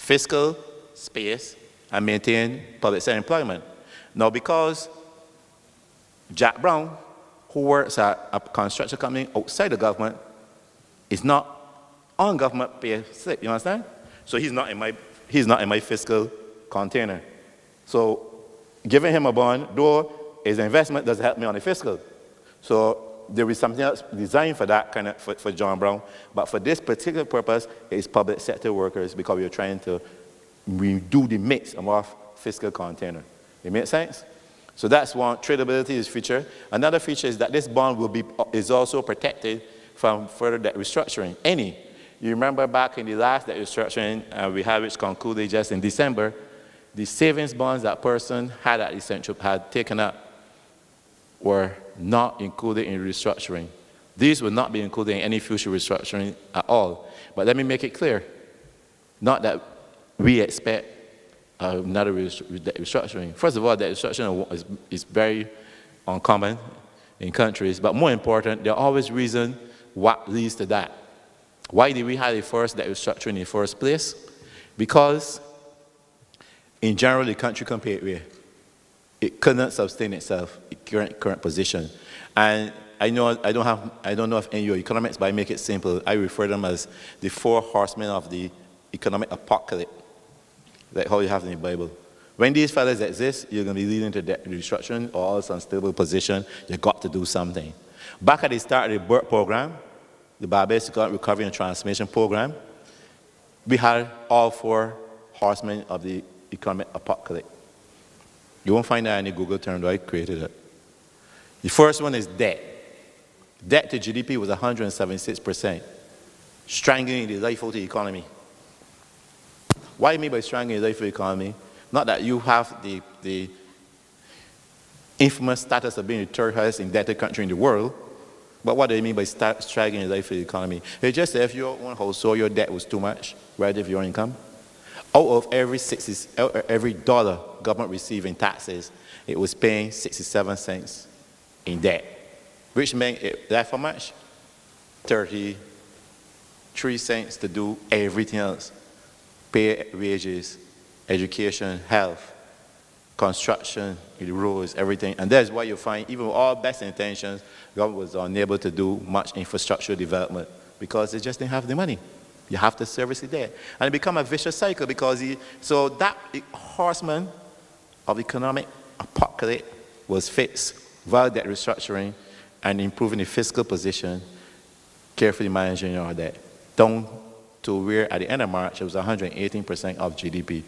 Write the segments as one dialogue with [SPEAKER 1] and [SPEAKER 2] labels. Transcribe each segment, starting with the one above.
[SPEAKER 1] fiscal space and maintain public sector employment. Now, because Jack Brown, who works at a construction company outside the government, is not on government pay slip, you understand? So he's not in my fiscal container. So giving him a bond, though his investment, doesn't help me on the fiscal. So there is something else designed for that kind of, for John Brown, but for this particular purpose, it's public sector workers because we are trying to redo the mix of our fiscal container. It makes sense? So that's one, tradability is a feature. Another feature is that this bond is also protected from further debt restructuring. You remember back in the last debt restructuring we had, which concluded just in December, the savings bonds that person had at Essential had taken up were not included in restructuring. These will not be included in any future restructuring at all. But let me make it clear, not that we expect another restructuring. First of all, that restructuring is very uncommon in countries, but more important, there are always reasons what leads to that. Why did we have the first debt restructuring in the first place? Because in general, the country couldn't pay it away. It couldn't sustain itself in current position. And I don't know if any of your economics, but I make it simple. I refer them as the 4 horsemen of the economic apocalypse, like how you have in the Bible. When these fellas exist, you're going to be leading to debt restructuring or else unstable position. You've got to do something. Back at the start of the BERT program, the Barbados Recovery and Transformation Program, we had all 4 horsemen of the economic apocalypse. You won't find that in any Google term, though I created it. The first one is debt. Debt to GDP was 176%, strangling the life out of the economy. What do you mean by strangling the life of the economy? Not that you have the infamous status of being the 3rd highest indebted country in the world, but what do you mean by strangling the life of the economy? It's just that if your own household, your debt was too much relative to your income. Out of every dollar government received in taxes, it was paying 67 cents in debt, which meant it left how much? 33 cents to do everything else. Pay wages, education, health, construction, the roads, everything. And that's why you find, even with all best intentions, government was unable to do much infrastructure development because they just didn't have the money. You have to service the debt. And it become a vicious cycle because so that horseman of economic apocalypse was fixed via debt restructuring and improving the fiscal position, carefully managing our debt. Down to where at the end of March it was 118% of GDP,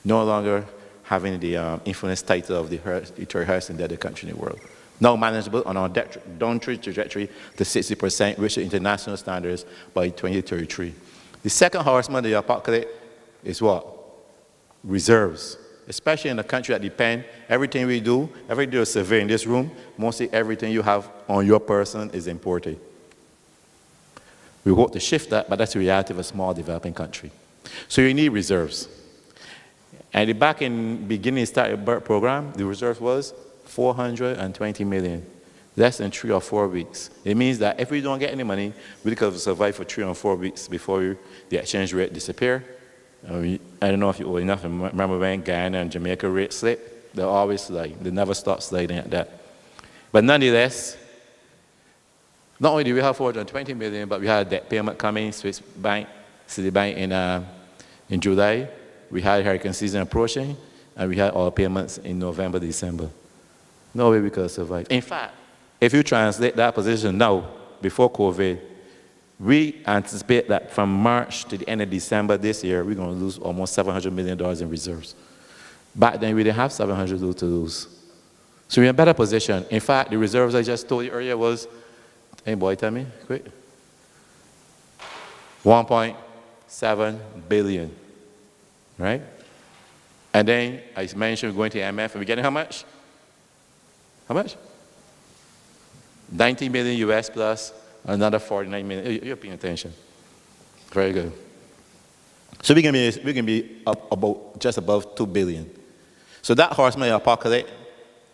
[SPEAKER 1] no longer having the infamous title of the 3rd highest indebted country in the world. Now manageable on our debt downward trajectory to 60%, which is international standards by 2033. The second horseman of the apocalypse is what? Reserves. Especially in a country that depends, everything we do, every day a survey in this room, mostly everything you have on your person is imported. We hope to shift that, but that's the reality of a small developing country. So you need reserves. And back in beginning start of the BERT program, the reserve was 420 million. Less than 3 or 4 weeks. It means that if we don't get any money, we could survive for 3 or 4 weeks before the exchange rate disappear. I don't know if you're old enough to remember when Guyana and Jamaica rates slip. They always slide. They never stop sliding at that. But nonetheless, not only do we have 420 million, but we had debt payment coming, Swiss Bank, Citibank in July. We had hurricane season approaching, and we had all payments in November, December. No way we could survive. In fact, if you translate that position now, before COVID, we anticipate that from March to the end of December this year, we're going to lose almost $700 million in reserves. Back then, we didn't have $700 million to lose. So we're in a better position. In fact, the reserves I just told you earlier was, hey boy, tell me, quick. 1.7 billion, right? And then I mentioned we're going to IMF, and we're getting how much? How much? 90 million US plus another 49 million. You're paying attention. Very good. So we can be up about just above 2 billion. So that horseman apocalypse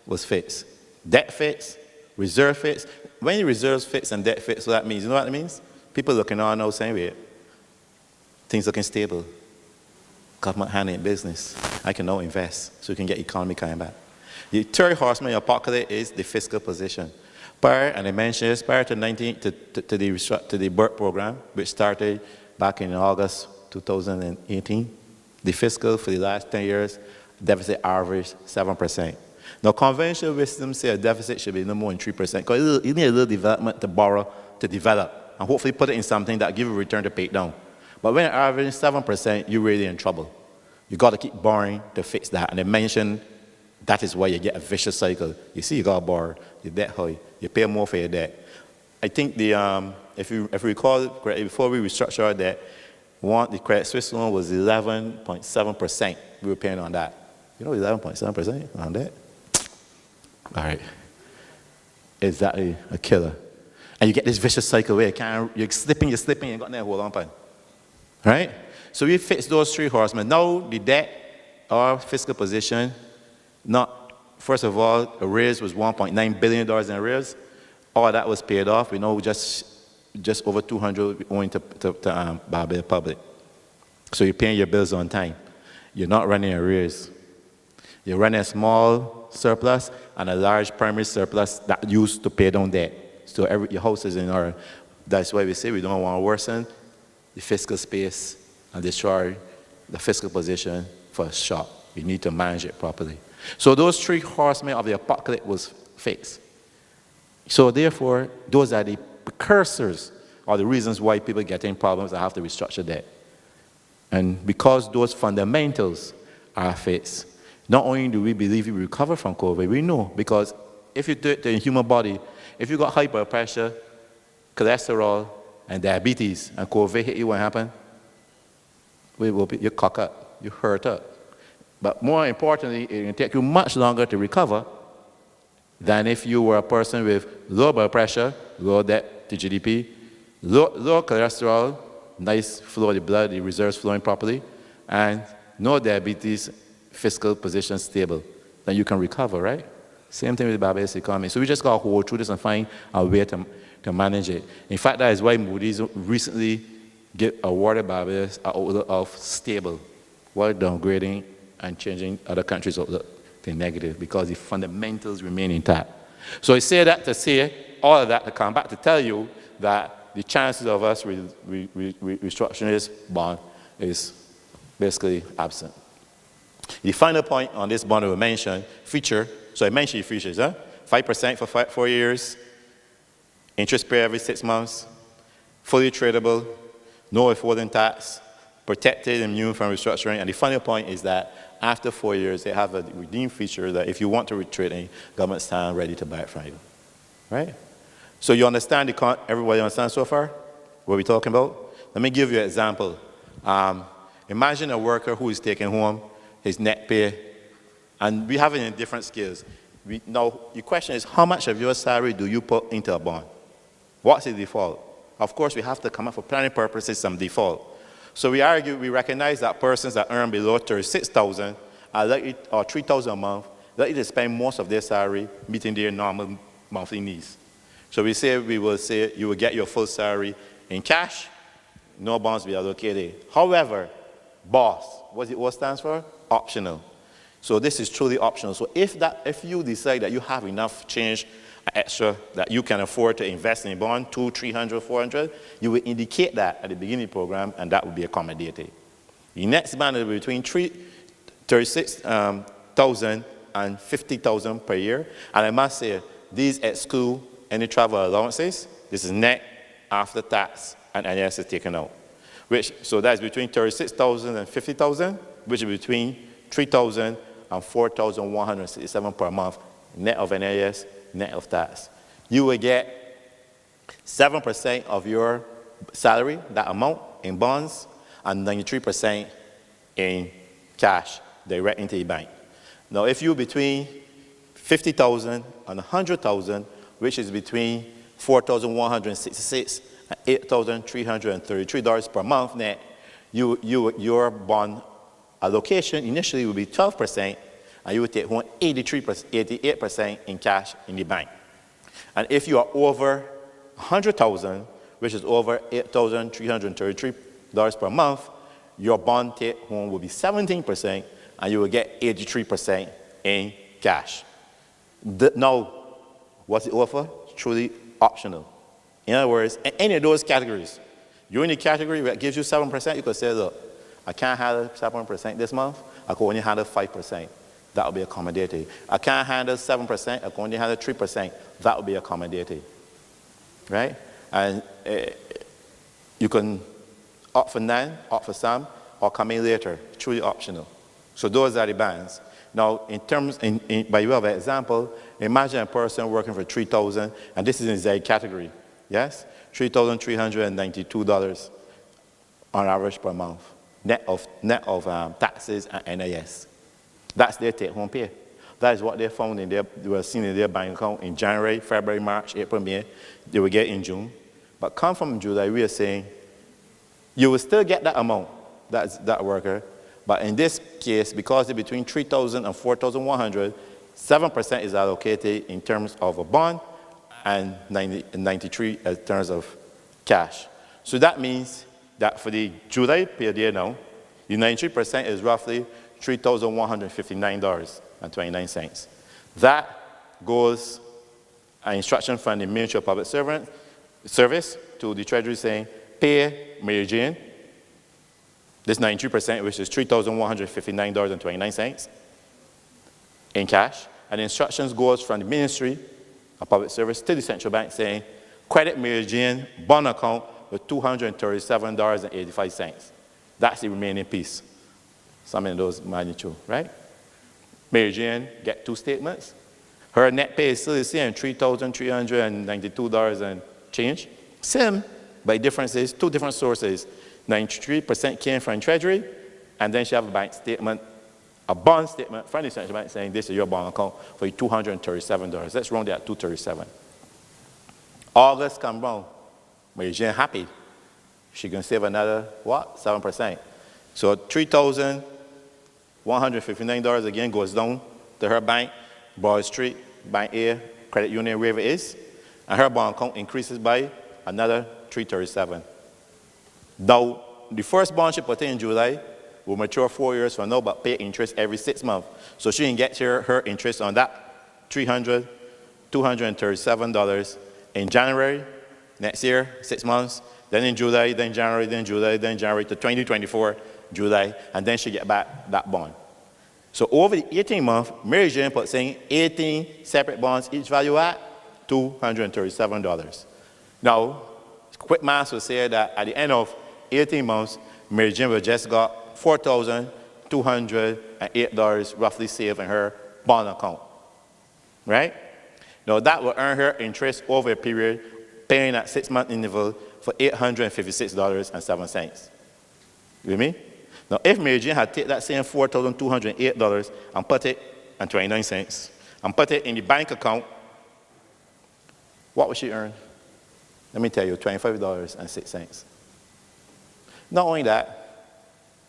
[SPEAKER 1] was fixed. Debt fixed, reserve fixed. When the reserves fixed and debt fixed, so that means, you know what it means? People looking on now saying, wait, things looking stable. Government handling business. I can now invest so you can get economy coming back. The third horseman in your pocket is the fiscal position. Prior, and I mentioned this, prior to the BERT program, which started back in August 2018, the fiscal for the last 10 years, deficit averaged 7%. Now, conventional wisdom says a deficit should be no more than 3%, because you need a little development to borrow to develop, and hopefully put it in something that gives you a return to pay it down. But when it averages 7%, you're really in trouble. You got to keep borrowing to fix that. And I mentioned that is why you get a vicious cycle. You see, you got to borrow, your debt high, you pay more for your debt. I think if you recall correctly, before we restructured our debt, the Credit Suisse loan was 11.7%. We were paying on that. You know, 11.7% on that? All right. Exactly a killer. And you get this vicious cycle where you're slipping, you ain't got nothing to hold on to. Right? So we fixed those three horsemen. Now the debt, our fiscal position, first of all, arrears was $1.9 billion in arrears. All that was paid off. We know just over 200 owing to Barbados Public. So you're paying your bills on time. You're not running arrears. You're running a small surplus and a large primary surplus that used to pay down debt. So your house is in order. That's why we say we don't want to worsen the fiscal space and destroy the fiscal position for a shock. We need to manage it properly. So those three horsemen of the apocalypse was fixed. So therefore, those are the precursors or the reasons why people get in problems and have to restructure debt. And because those fundamentals are fixed, not only do we believe we recover from COVID, we know, because if you do it to the human body, if you got high blood pressure, cholesterol, and diabetes, and COVID hit you, what happened? You cock up, you hurt up. But more importantly, it will take you much longer to recover than if you were a person with low blood pressure, low debt to GDP, low cholesterol, nice flow of the blood, the reserves flowing properly, and no diabetes, fiscal position stable. Then you can recover, right? Same thing with the Barbados economy. So we just got to hold through this and find a way to manage it. In fact, that is why Moody's recently awarded Barbados an outlook of stable, while downgrading and changing other countries' outlook to negative, because the fundamentals remain intact. So I say that to say all of that to come back to tell you that the chances of us restructuring this bond is basically absent. The final point on this bond I will mention, feature, so I mentioned the features, 5% for 4 years, interest paid every 6 months, fully tradable, no withholding tax, protected and immune from restructuring. And the final point is that after 4 years, they have a redeem feature that if you want to retrade any, government stand ready to buy it from you. Right? So you understand, everybody understand so far what we're talking about? Let me give you an example. Imagine a worker who is taking home his net pay, and we have it in different scales. Now, the question is, how much of your salary do you put into a bond? What's the default? Of course, we have to come up for planning purposes some default. So we recognize that persons that earn below $36,000 are likely, or $3,000 a month, likely to spend most of their salary meeting their normal monthly needs. So we will say you will get your full salary in cash, no bonds will be allocated. However, BOSS, what it stands for? Optional. So this is truly optional. So if you decide that you have enough change extra that you can afford to invest in a bond, 200, 300, 400, you will indicate that at the beginning of the program, and that will be accommodated. The next band will be between $36,000 and $50,000 per year. And I must say, these exclude any travel allowances. This is net after tax and NS is taken out. So that's between $36,000 and $50,000, which is between $3,000 and $4,167 per month, net of NAS, net of tax. You will get 7% of your salary, that amount, in bonds, and 93% in cash, direct into the bank. Now, if you're between $50,000 and $100,000, which is between $4,166 and $8,333 per month net, your bond allocation initially will be 12%, and you will take home 88% in cash in the bank. And if you are over $100,000, which is over $8,333 per month, your bond take home will be 17%, and you will get 83% in cash. Now, what's the offer? Truly optional. In other words, in any of those categories, you're in the category that gives you 7%, you could say, look, I can't handle 7% this month, I can only handle 5%. That will be accommodating. I can't handle 7%, I can only handle 3%. That will be accommodating. Right? And you can opt for none, opt for some, or come in later, truly optional. So those are the bands. Now, by way of example, imagine a person working for $3,000, and this is in Z category, yes? $3,392 on average per month, net of taxes and NIS. That's their take-home pay. That is what they found they were seeing in their bank account in January, February, March, April, May. They will get in June. But come from July, we are saying you will still get that amount, that worker. But in this case, because they're between $3,000 and $4,100, 7% is allocated in terms of a bond and 93 in terms of cash. So that means that for the July period now, the 93% is roughly $3,159.29. That goes an instruction from the Ministry of Public Service to the Treasury saying, pay Mary Jane this 93%, which is $3,159.29 in cash. And the instructions goes from the Ministry of Public Service to the Central Bank saying, credit Mary Jane bond account with $237.85. That's the remaining piece. Something in those magnitude, right? Mary Jane get two statements. Her net pay is still the same, $3,392 and change. Same, but difference is two different sources. 93% came from Treasury, and then she have a bank statement, a bond statement from the Central Bank saying this is your bond account for $237. Let's round that at $237. August come round, Mary Jane happy. She can save another, what, 7%. So $3,159 again goes down to her bank, Broad Street, Bank A, Credit Union, wherever it is, and her bond account increases by another $337. Now, the first bond she put in July will mature 4 years from now, but pay interest every 6 months. So she can get her interest on that $237 in January next year, 6 months, then in July, then January, then July, then January to 2024, July, and then she get back that bond. So over the 18 months, Mary Jane put saying 18 separate bonds, each value at $237. Now, quick math will say that at the end of 18 months, Mary Jane will just got $4,208 roughly saved in her bond account, right? Now that will earn her interest over a period, paying at 6-month interval for $856.07. You with me? Now if Mary Jane had taken that same $4,208 and put it, and 29 cents, and put it in the bank account, what would she earn? Let me tell you, $25.06. Not only that,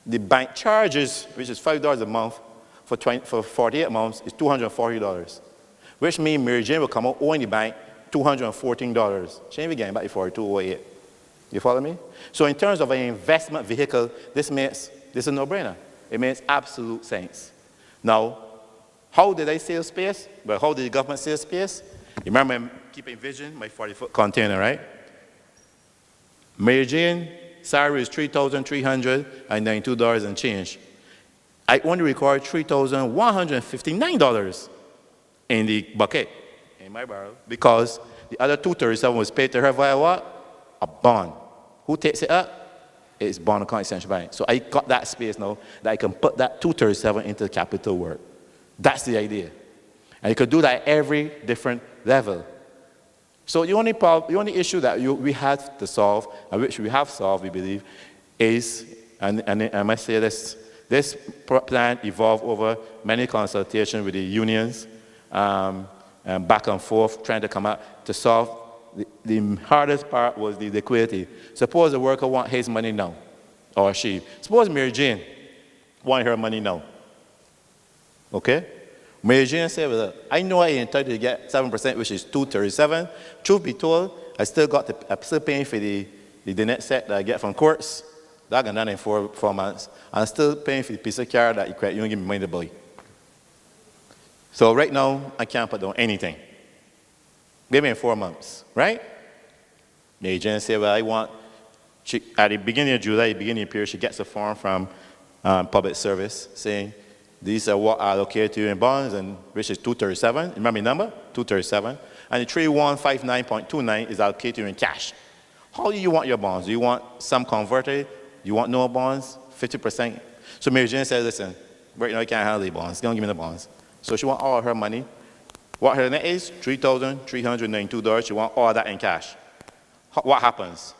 [SPEAKER 1] the bank charges, which is $5 a month for 48 months, is $240, which means Mary Jane will come out owing the bank $214. She ain't be getting back the $42.08. You follow me? So in terms of an investment vehicle, this is a no-brainer. It makes absolute sense. Now, how did I save space? Well, how did the government save space? You remember I'm keeping vision, my 40-foot container, right? Mary Jane salary is $3,392 and change. I only record $3,159 in the bucket, in my barrel, because the other $237 was paid to her via what? A bond. Who takes it up? It's bond account Central Bank. So I got that space now that I can put that $237 into capital work. That's the idea. And you could do that at every different level. So the only issue that we had to solve, and which we have solved, we believe, is, and I must say this plan evolved over many consultations with the unions, and back and forth, trying to come out to solve. The hardest part was the liquidity. Suppose the worker wants his money now, or she. Suppose Mary Jane wants her money now. Okay? Mary Jane said, well, I know I entitled to get 7%, which is $237. Truth be told, I'm still paying for the net set that I get from courts. That got done in 4 months. I'm still paying for the piece of car that you credit union give me money to buy. So right now, I can't put down anything. Maybe in 4 months, right? The agent say, well, I want, at the beginning of July, beginning of the period, she gets a form from public service saying, these are what are allocated to you in bonds, and which is 237. Remember the number? 237. And the 3159.29 is allocated to you in cash. How do you want your bonds? Do you want some converted? You want no bonds? 50%? So Mary Jane said, listen, right now I can't handle the bonds. Don't give me the bonds. So she want all her money. What her net is? $3,392. She want all that in cash. What happens?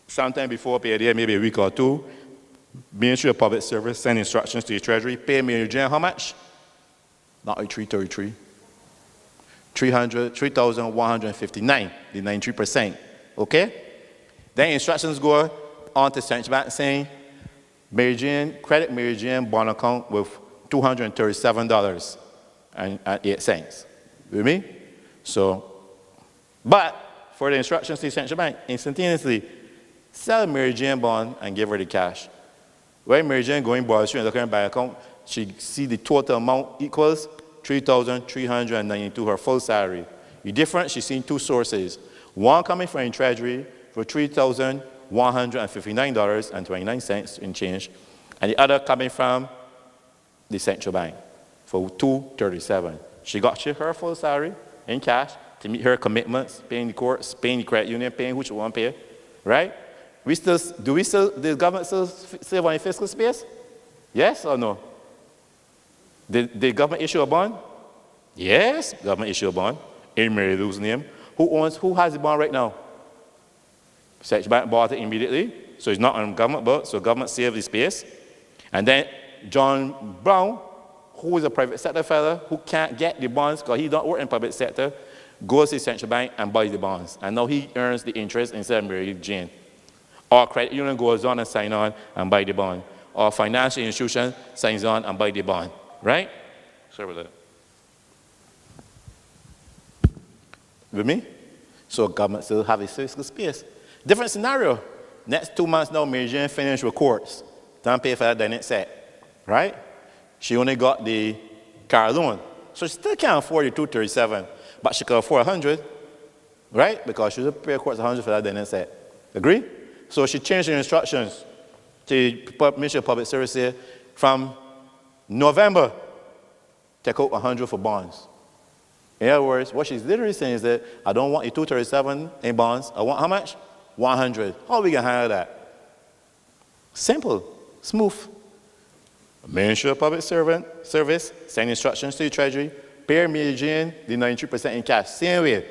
[SPEAKER 1] Sometime before payday, maybe a week or two, Ministry of Public Service send instructions to the Treasury, pay Mary Jane how much? Not 333. 3,159, the 93%. Okay? Then instructions go on to Central Bank saying, Mary Jane, credit Mary Jane bond account with $237.08. With me? So, but for the instructions to the Central Bank, instantaneously sell Mary Jane bond and give her the cash. When Mary Jane going Broad Street and looking at her bank account, she see the total amount equals $3,392, her full salary. The difference, she's seen two sources. One coming from the Treasury for $3,159.29 in change, and the other coming from the Central Bank for $237. She got her full salary in cash to meet her commitments, paying the courts, paying the credit union, paying who she want to pay, right? The government still save on the fiscal space? Yes or no? Did the government issue a bond? Yes, government issue a bond in Mary Lou's name. Who has the bond right now? Central Bank bought it immediately, so it's not on government book, so government saved the space. And then John Brown, who is a private sector fellow, who can't get the bonds because he don't work in public sector, goes to the Central Bank and buys the bonds. And now he earns the interest instead of Mary Jane. Or credit union goes on and sign on and buy the bond. Or financial institution signs on and buy the bond. Right? Sorry about that. With me? So government still have a fiscal space. Different scenario. Next 2 months now, Mary Jane finished with courts. Don't pay for that, then it's set. Right? She only got the car loan. So she still can't afford the 237, but she can afford 100. Right? Because she should pay courts 100 for that, then it's set. Agree? So she changed her instructions to the Ministry of Public Service here from November, take out 100 for bonds. In other words, what she's literally saying is that I don't want the 237 in bonds. I want how much? 100. How are we going to handle that? Simple, smooth. Ministry of Public Service send instructions to the Treasury, pay Mary Jane the 93% in cash. Same way,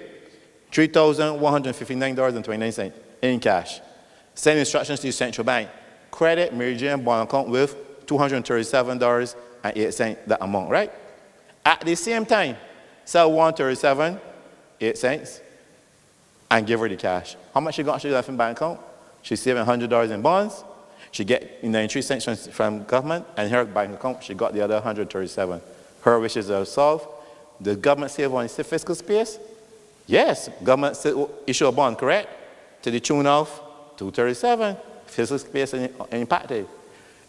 [SPEAKER 1] $3,159.29 in cash. Send instructions to the Central Bank. Credit Mary Jane bond account with $237.08, that amount, right? At the same time, sell $137.08 and give her the cash. How much she got left in bank account? She's saving $100 in bonds. She get 93 cents from government, and her bank account, she got the other 137. Her wishes are solved. The government save on its fiscal space? Yes, government issue a bond, correct? To the tune of 237, fiscal space impacted.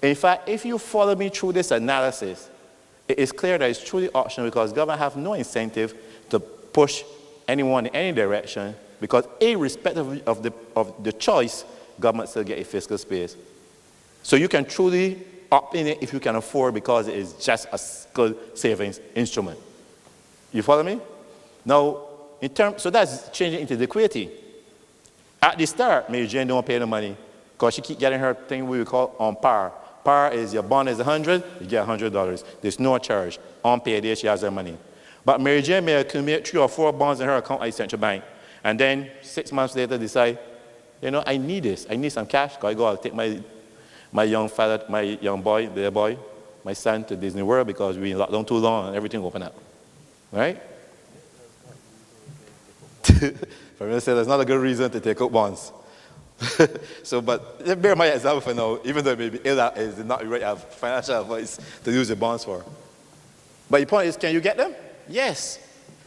[SPEAKER 1] In fact, if you follow me through this analysis, it is clear that it's truly optional because government have no incentive to push anyone in any direction because irrespective of the choice, government still get a fiscal space. So you can truly opt in it if you can afford because it is just a good savings instrument. You follow me? Now, so that's changing into liquidity. At the start, Mary Jane don't pay the money because she keep getting her thing we call on par. Par is your bond is 100, you get $100. There's no charge. On payday, she has her money. But Mary Jane may accumulate 3 or 4 bonds in her account at the Central Bank. And then 6 months later decide, you know, I need this. I need some cash. Because I go out take my young fella, my young boy, their boy, my son to Disney World because we locked down too long and everything opened up. Right? For me to say that's not a good reason to take out bonds. So, but bear my example for now, even though it may be ill is not the right financial advice to use the bonds for. But the point is, can you get them? Yes.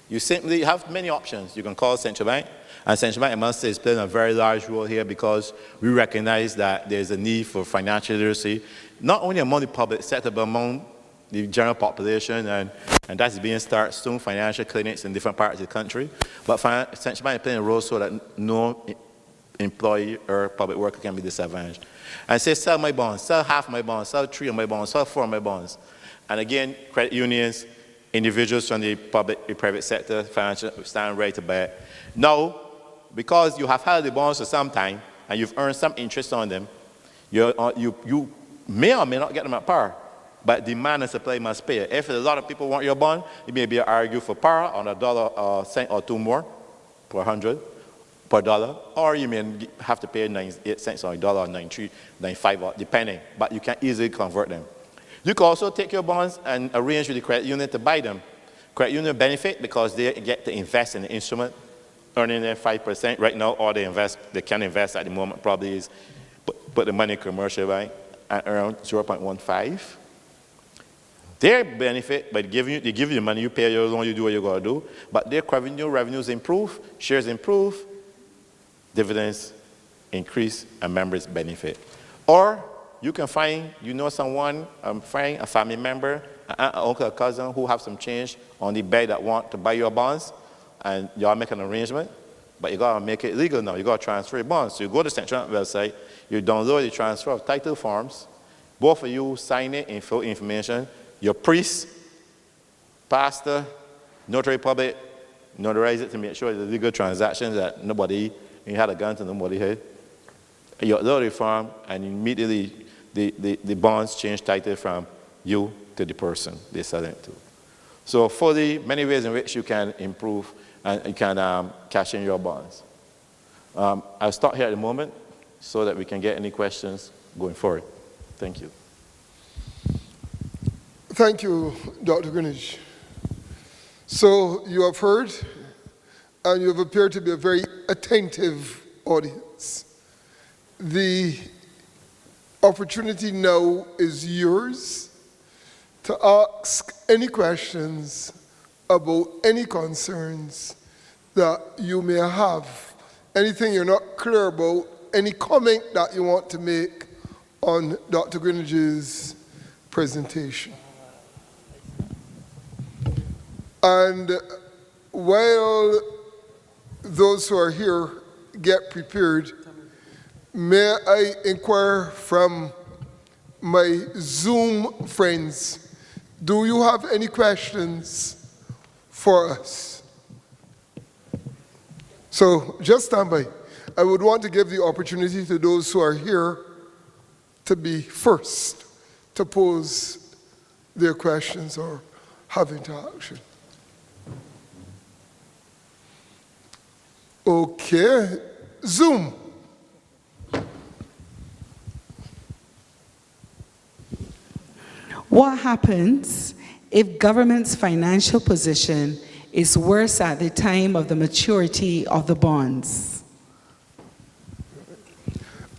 [SPEAKER 1] You simply have many options. You can call Central Bank, And Central Bank, I must say, is playing a very large role here because we recognize that there's a need for financial literacy, not only among the public sector, but among the general population, and that's being started soon, financial clinics in different parts of the country. But Central Bank is playing a role so that no employee or public worker can be disadvantaged. And say, sell my bonds, sell half my bonds, sell 3 of my bonds, sell 4 of my bonds. And again, credit unions, individuals from the public, the private sector, financial, stand ready to buy it. Now, because you have held the bonds for some time and you've earned some interest on them, you may or may not get them at par, but demand and supply must pay. If a lot of people want your bond, you may be able to argue for par on $1 cent or 2 more per 100 per dollar, or you may have to pay 98 cents on $1 or 93, 95, depending, but you can easily convert them. You can also take your bonds and arrange with the credit union to buy them. Credit union benefit because they get to invest in the instrument, earning their 5%. Right now, all they can invest at the moment probably is put the money in commercial bank at around 0.15. Their benefit by they give you the money, you pay your loan, you do what you gotta do, but their revenues improve, shares improve, dividends increase, and members benefit. Or you can find, someone, a family member, an aunt, uncle, a cousin who have some change on the bed that want to buy your bonds, and y'all make an arrangement, but you gotta make it legal now. You gotta transfer your bonds. So you go to the Central Bank website, you download the transfer of title forms, both of you sign it and fill information. Your priest, pastor, notary public, notarize it to make sure it's a legal transaction, that nobody, you had a gun to nobody's head. You upload the form, and immediately the bonds change title from you to the person they're selling it to. So many ways in which you can improve and you can cash in your bonds. I'll stop here at the moment so that we can get any questions going forward. Thank you.
[SPEAKER 2] Thank you, Dr. Greenidge. So you have heard, and you have appeared to be a very attentive audience. The opportunity now is yours to ask any questions about any concerns that you may have, anything you're not clear about, any comment that you want to make on Dr. Greenidge's presentation. And while those who are here get prepared, may I inquire from my Zoom friends, do you have any questions for us? So just stand by. I would want to give the opportunity to those who are here to be first to pose their questions or have interaction. Okay, Zoom.
[SPEAKER 3] What happens if government's financial position is worse at the time of the maturity of the bonds?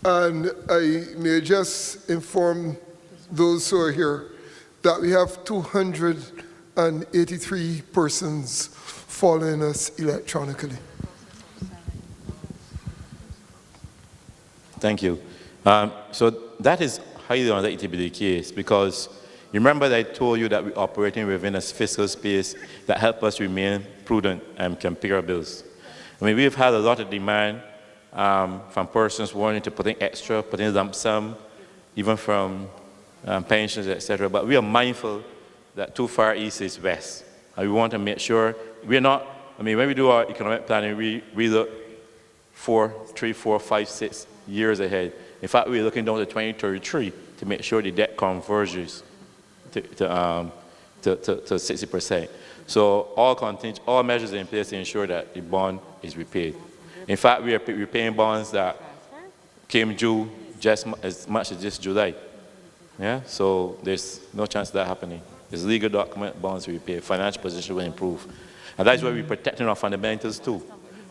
[SPEAKER 2] And I may just inform those who are here that we have 283 persons following us electronically.
[SPEAKER 1] Thank you. So that is highly unlikely to be the case because you remember that I told you that we're operating within a fiscal space that helps us remain prudent and can pay our bills. I mean, we've had a lot of demand from persons wanting to put in extra, put in lump sum, even from pensions, etc. But we are mindful that too far east is west. And we want to make sure we're not, when we do our economic planning, we look 3, 4, 5, 6 years ahead. In fact, we're looking down to 2033 to make sure the debt converges to 60%. So all measures are in place to ensure that the bond is repaid. In fact, we are repaying bonds that came due just as much as this July. Yeah, so there's no chance of that happening. There's legal document, bonds will repay, financial position will improve. And that's why we're protecting our fundamentals too.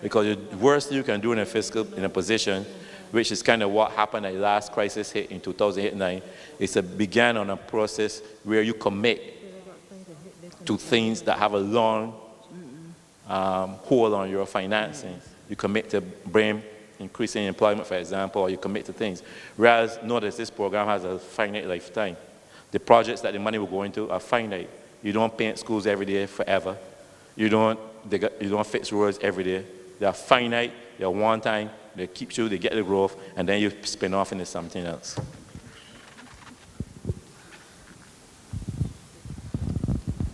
[SPEAKER 1] Because the worst you can do in a position, which is kind of what happened at the last crisis hit in 2008-9, is it began on a process where you commit to things that have a long hold on your financing you commit to bring increasing employment, for example, or you commit to things. Whereas, notice this program has a finite lifetime. The projects that the money will go into are finite. You don't paint schools every day forever. You don't fix roads every day. They are finite, they are one time, they keep you, they get the growth, and then you spin off into something else.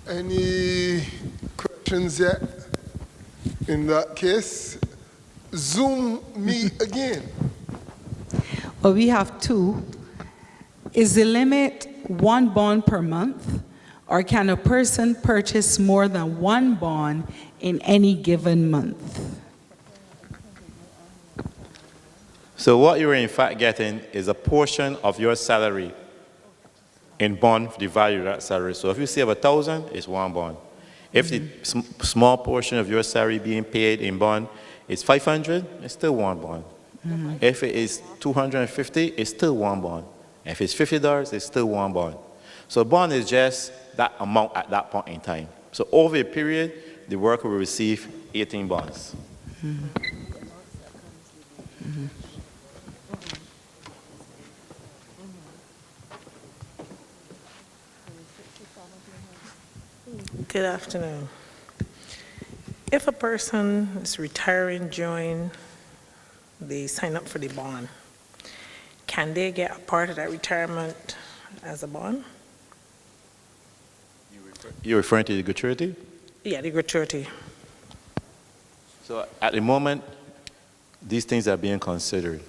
[SPEAKER 2] Any questions yet? In that case, Zoom me again.
[SPEAKER 3] Well, we have two. Is the limit one bond per month, or can a person purchase more than one bond in any given month?
[SPEAKER 1] So what you're in fact getting is a portion of your salary in bond for the value of that salary. So if you save 1,000, it's one bond. If the small portion of your salary being paid in bond is 500, it's still one bond. If it is 250, it's still one bond. If it's $50, it's still one bond. So bond is just that amount at that point in time. So over a period, the worker will receive 18 bonds.
[SPEAKER 4] Good afternoon. If a person is retiring during the sign up for the bond, can they get a part of that retirement as a bond?
[SPEAKER 1] You're referring to the gratuity?
[SPEAKER 4] Yeah, the gratuity.
[SPEAKER 1] So at the moment, these things are being considered.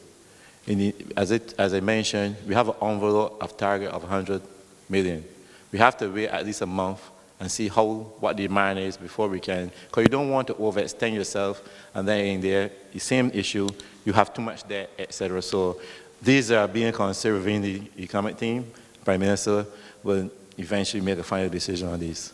[SPEAKER 1] As I mentioned, we have an envelope of target of 100 million. We have to wait at least a month and see what the demand is before we can, because you don't want to overextend yourself, and then in there, the same issue, you have too much debt, etc. So these are being considered within the economic team. Prime Minister will eventually make a final decision on this.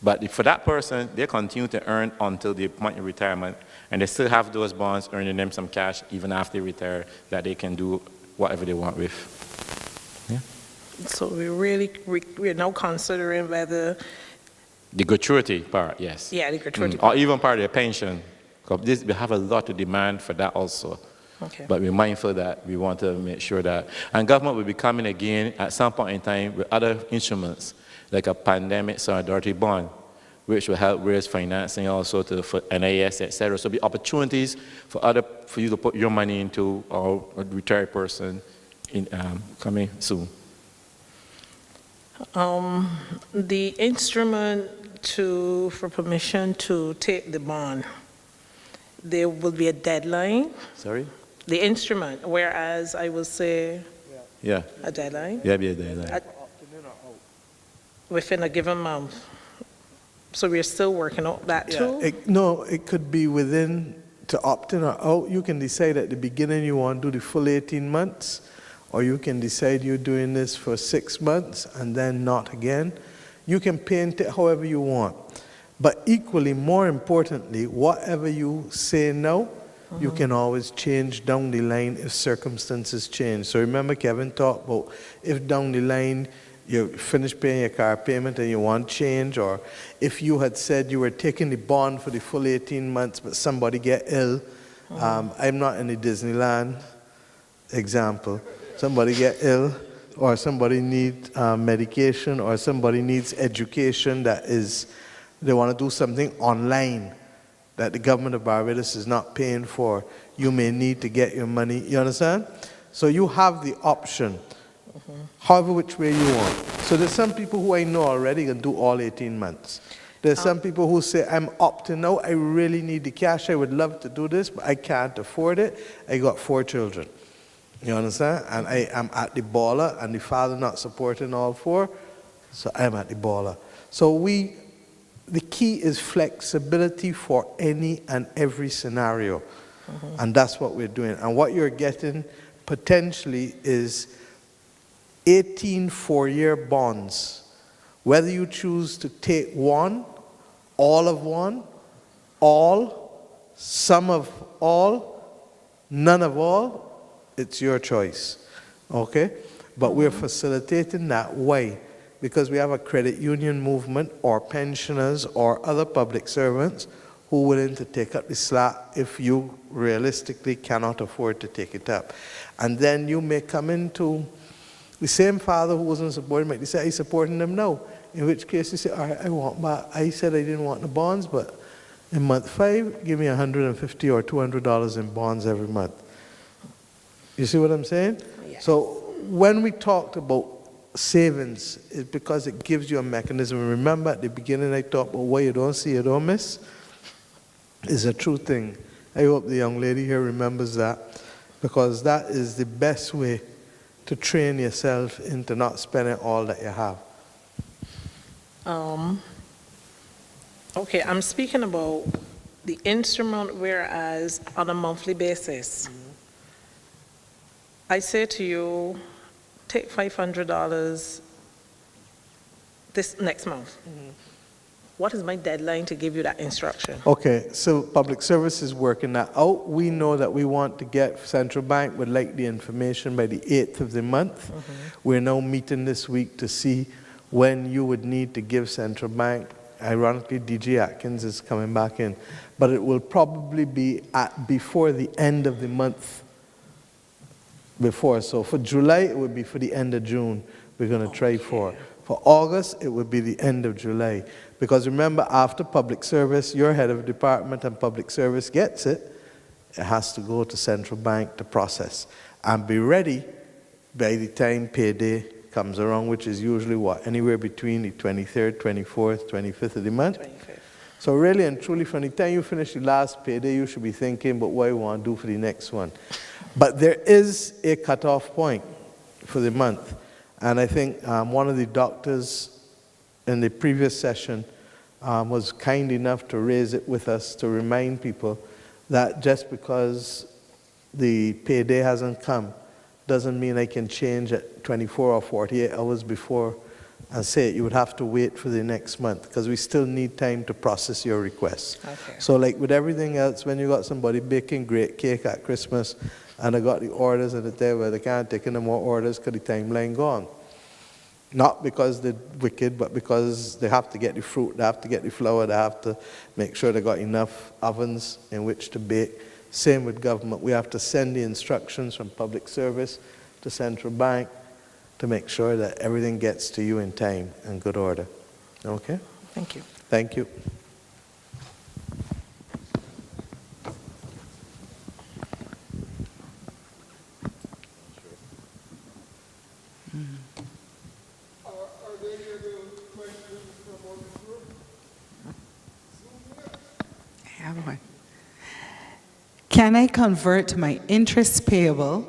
[SPEAKER 1] But for that person, they continue to earn until the point of retirement, and they still have those bonds earning them some cash even after they retire that they can do whatever they want with. Yeah.
[SPEAKER 4] So we're now considering whether,
[SPEAKER 1] The gratuity part, yes.
[SPEAKER 4] yeah, the gratuity.
[SPEAKER 1] Or even part of the pension. Because we have a lot of demand for that also.
[SPEAKER 4] Okay.
[SPEAKER 1] But we're mindful that we want to make sure that, and government will be coming again at some point in time with other instruments, like a pandemic solidarity bond, which will help raise financing also for NIS, etc. So be opportunities for you to put your money into, or a retired person coming soon.
[SPEAKER 4] The instrument for permission to take the bond, there will be a deadline.
[SPEAKER 1] Sorry?
[SPEAKER 4] The instrument, whereas I will say
[SPEAKER 1] Yeah.
[SPEAKER 4] a deadline
[SPEAKER 1] Yeah, be a deadline.
[SPEAKER 4] within a given month. So we're still working out that too?
[SPEAKER 5] It could be within, to opt in or out. You can decide at the beginning you want to do the full 18 months, or you can decide you're doing this for 6 months and then not again. You can paint it however you want. But equally, more importantly, whatever you say now, you can always change down the line if circumstances change. So remember Kevin talked about if down the line you finish paying your car payment and you want change, or if you had said you were taking the bond for the full 18 months but somebody get ill. I'm not in the Disneyland example. Somebody get ill, or somebody needs medication, or somebody needs education they want to do something online that the government of Barbados is not paying for. You may need to get your money, you understand? So you have the option, however which way you want. So there's some people who I know already can do all 18 months. There's some people who say, I'm opting out, I really need the cash, I would love to do this, but I can't afford it. I got 4 children. You understand? And I am at the baller, and the father not supporting all 4, so I'm at the baller. So the key is flexibility for any and every scenario. And that's what we're doing. And what you're getting potentially is 18 4-year bonds. Whether you choose to take one, all of one, all, some of all, none of all, it's your choice. Okay? But we're facilitating that way, because we have a credit union movement or pensioners or other public servants who are willing to take up the slack if you realistically cannot afford to take it up. And then you may come into the same father who wasn't supporting might say, he's supporting them now. In which case you say, all right, I want back. I said I didn't want the bonds, but in month 5, give me $150 or $200 in bonds every month. You see what I'm saying?
[SPEAKER 4] Yes.
[SPEAKER 5] So when we talked about savings, it's because it gives you a mechanism. Remember at the beginning I talked about what you don't see, you don't miss. Is a true thing. I hope the young lady here remembers that, because that is the best way to train yourself into not spending all that you have.
[SPEAKER 4] Okay, I'm speaking about the instrument, whereas on a monthly basis, I say to you, take $500 this next month. What is my deadline to give you that instruction?
[SPEAKER 5] Okay, so public service is working that out. We know that we want to get Central Bank would like the information by the 8th of the month. We're now meeting this week to see when you would need to give Central Bank. Ironically, DG Atkins is coming back in, but it will probably be before the end of the month before. So for July, it would be for the end of June. We're going to try for. For August, it would be the end of July. Because remember, after public service, your head of department and public service gets it, it has to go to Central Bank to process. And be ready by the time payday comes around, which is usually what? Anywhere between the 23rd, 24th, 25th of the month?
[SPEAKER 4] 25th.
[SPEAKER 5] So really and truly, from the time you finish the last payday, you should be thinking about what you want to do for the next one. But there is a cutoff point for the month. And I think one of the doctors in the previous session was kind enough to raise it with us to remind people that just because the payday hasn't come doesn't mean I can change at 24 or 48 hours before and say you would have to wait for the next month, because we still need time to process your request.
[SPEAKER 4] Okay.
[SPEAKER 5] So like with everything else, when you got somebody baking great cake at Christmas and they got the orders and it's there where they can't take any more orders because the timeline gone. Not because they're wicked, but because they have to get the fruit, they have to get the flour, they have to make sure they got enough ovens in which to bake. Same with government. We have to send the instructions from public service to Central Bank to make sure that everything gets to you in time and good order. Okay?
[SPEAKER 4] Thank you.
[SPEAKER 5] Thank you.
[SPEAKER 2] Are there any other questions from on this group?
[SPEAKER 3] I have one. Can I convert my interest payable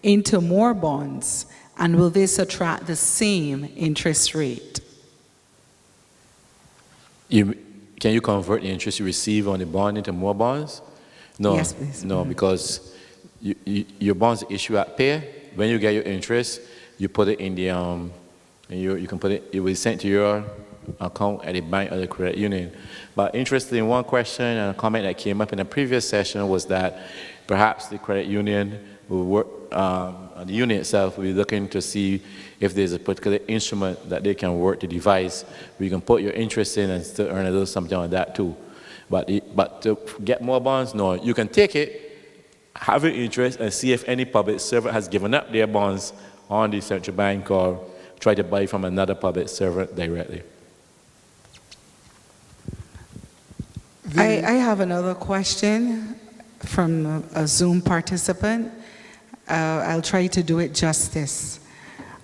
[SPEAKER 3] into more bonds, and will this attract the same interest rate?
[SPEAKER 1] Can you convert the interest you receive on the bond into more bonds? No.
[SPEAKER 3] Yes, please.
[SPEAKER 1] No, because your bonds issue at pay. When you get your interest, you put it in the and you can put it. It will be sent to your account at the bank or the credit union. But interesting, one question and a comment that came up in the previous session was that perhaps the credit union will work. The union itself will be looking to see if there's a particular instrument that they can work to devise where you can put your interest in and still earn a little something on that too. But to get more bonds, no. You can take it, have your interest, and see if any public servant has given up their bonds on the central bank or try to buy from another public servant directly.
[SPEAKER 3] I have another question from a Zoom participant. I'll try to do it justice.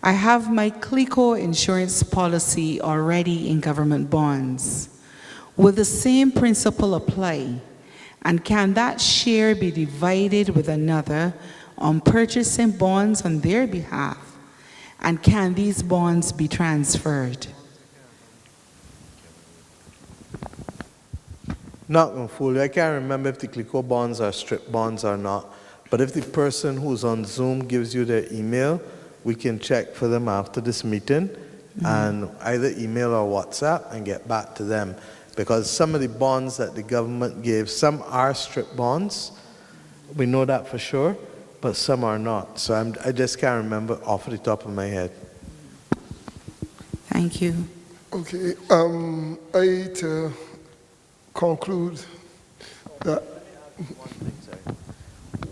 [SPEAKER 3] I have my CLICO insurance policy already in government bonds. Will the same principle apply? And can that share be divided with another on purchasing bonds on their behalf? And can these bonds be transferred?
[SPEAKER 5] Not going to fool you. I can't remember if the CLICO bonds are strip bonds or not. But if the person who's on Zoom gives you their email, we can check for them after this meeting and either email or WhatsApp and get back to them. Because some of the bonds that the government gave, some are strip bonds. We know that for sure, but some are not. So I just can't remember off the top of my head.
[SPEAKER 3] Thank you.
[SPEAKER 2] Okay, to conclude that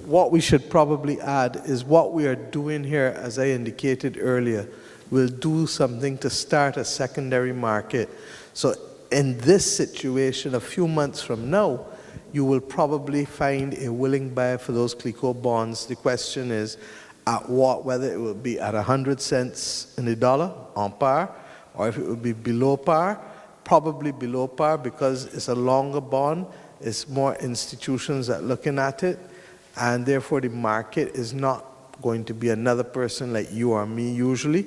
[SPEAKER 5] What we should probably add is what we are doing here, as I indicated earlier, will do something to start a secondary market. So in this situation, a few months from now, you will probably find a willing buyer for those CLICO bonds. The question is at what, whether it will be at 100 cents in the dollar on par, or if it will be below par, probably below par because it's a longer bond, it's more institutions that are looking at it, and therefore the market is not going to be another person like you or me usually,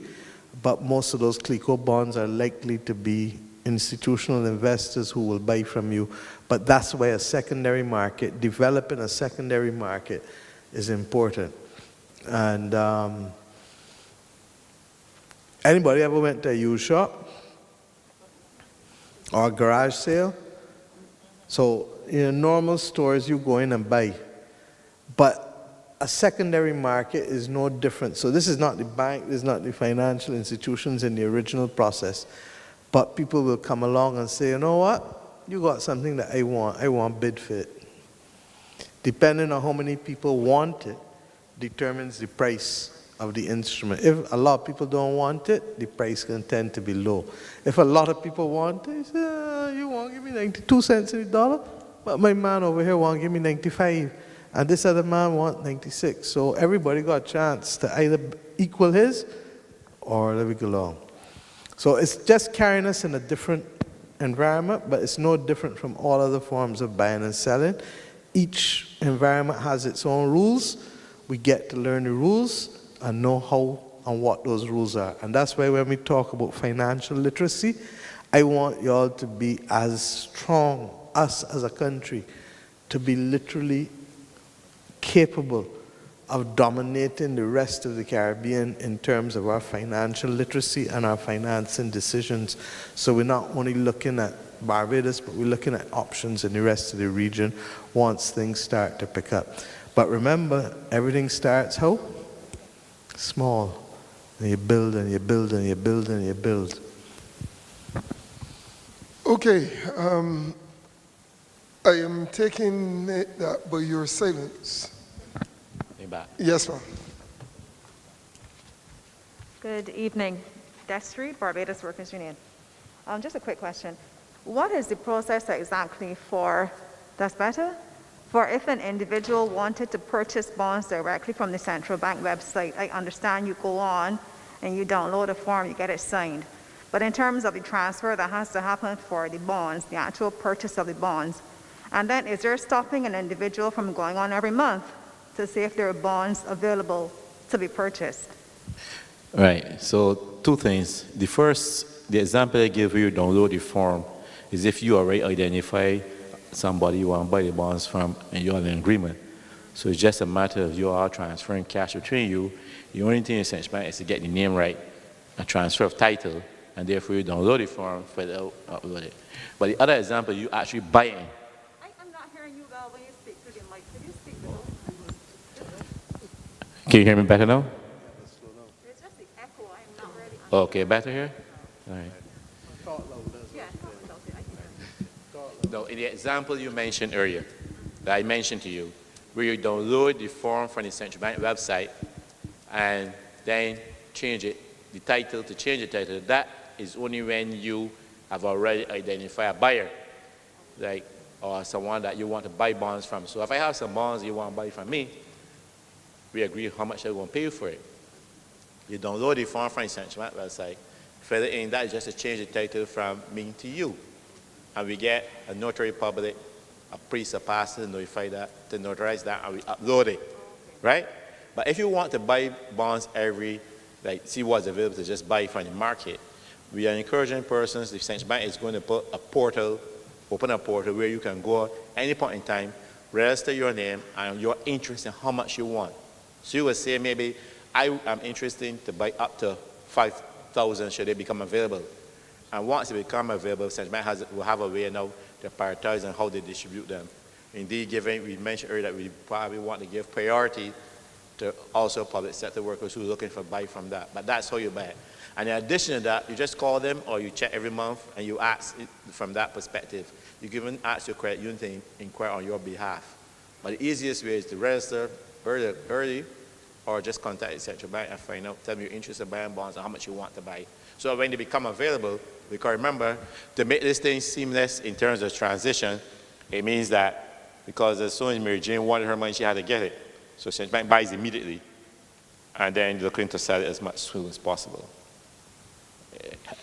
[SPEAKER 5] but most of those CLICO bonds are likely to be institutional investors who will buy from you. But that's why a secondary market, developing a secondary market is important. And anybody ever went to a used shop or a garage sale? So in normal stores you go in and buy, but a secondary market is no different. So this is not the bank, this is not the financial institutions in the original process, but people will come along and say, you know what, you got something that I want bid for it. Depending on how many people want it, determines the price of the instrument. If a lot of people don't want it, the price can tend to be low. If a lot of people want it, say, you want to give me 92 cents in the dollar? But my man over here want to give me 95. And this other man want 96. So everybody got a chance to either equal his or let me go along. So it's just carrying us in a different environment, but it's no different from all other forms of buying and selling. Each environment has its own rules. We get to learn the rules and know how and what those rules are. And that's why when we talk about financial literacy, I want y'all to be as strong, us as a country, to be literally capable of dominating the rest of the Caribbean in terms of our financial literacy and our financing decisions. So we're not only looking at Barbados, but we're looking at options in the rest of the region once things start to pick up. But remember, everything starts how? Small. And you build and you build and you build and you build.
[SPEAKER 2] Okay, I am taking it that by your silence. Yes, ma'am.
[SPEAKER 6] Good evening. Destry, Barbados Workers Union. Just a quick question. What is the process exactly for, that's better? For if an individual wanted to purchase bonds directly from the central bank website, I understand you go on and you download a form, you get it signed. But in terms of the transfer that has to happen for the bonds, the actual purchase of the bonds, and then is there stopping an individual from going on every month to see if there are bonds available to be purchased?
[SPEAKER 1] Right, so two things. The first, the example I gave you, download the form, is if you already identify somebody you want to buy the bonds from and you're in agreement. So it's just a matter of you all transferring cash between you. The only thing essential is to get the name right, a transfer of title, and therefore you download the form, fill it out, upload it. But the other example, you actually buying.
[SPEAKER 6] I'm not hearing you well when you speak to the mic. Could you speak to the
[SPEAKER 1] Can you hear me better now?
[SPEAKER 6] It's just the echo. I'm not really.
[SPEAKER 1] Okay, better here? All right.
[SPEAKER 6] Yeah,
[SPEAKER 1] No, in the example you mentioned earlier, that I mentioned to you, where you download the form from the central bank website and then change it, the title, to change the title, that is only when you have already identified a buyer, like, or someone that you want to buy bonds from. So if I have some bonds you want to buy from me, we agree how much I want to pay you for it. You download the form from the central bank website, fill it in, that is just to change the title from me to you. And we get a notary public, a priest, a pastor to notify that, to notarize that, and we upload it, right? But if you want to buy bonds like see what's available to just buy from the market, we are encouraging persons, the central bank is going to put a portal, open a portal where you can go at any point in time, register your name and your interest in how much you want. So you will say maybe, I am interested to buy up to 5,000 should they become available. And once they become available, central bank will have a way now to prioritize on how they distribute them. Indeed, given we mentioned earlier that we probably want to give priority to also public sector workers who are looking for buy from that. But that's how you buy it. And in addition to that, you just call them or you check every month and you ask it from that perspective. You can even ask your credit union to inquire on your behalf. But the easiest way is to register early or just contact the central bank and find out, tell them you're interested in buying bonds and how much you want to buy. So when they become available, because remember, to make this thing seamless in terms of transition, it means that because as soon as Mary Jane wanted her money, she had to get it. So central bank buys immediately, and then looking to sell it as much soon as possible.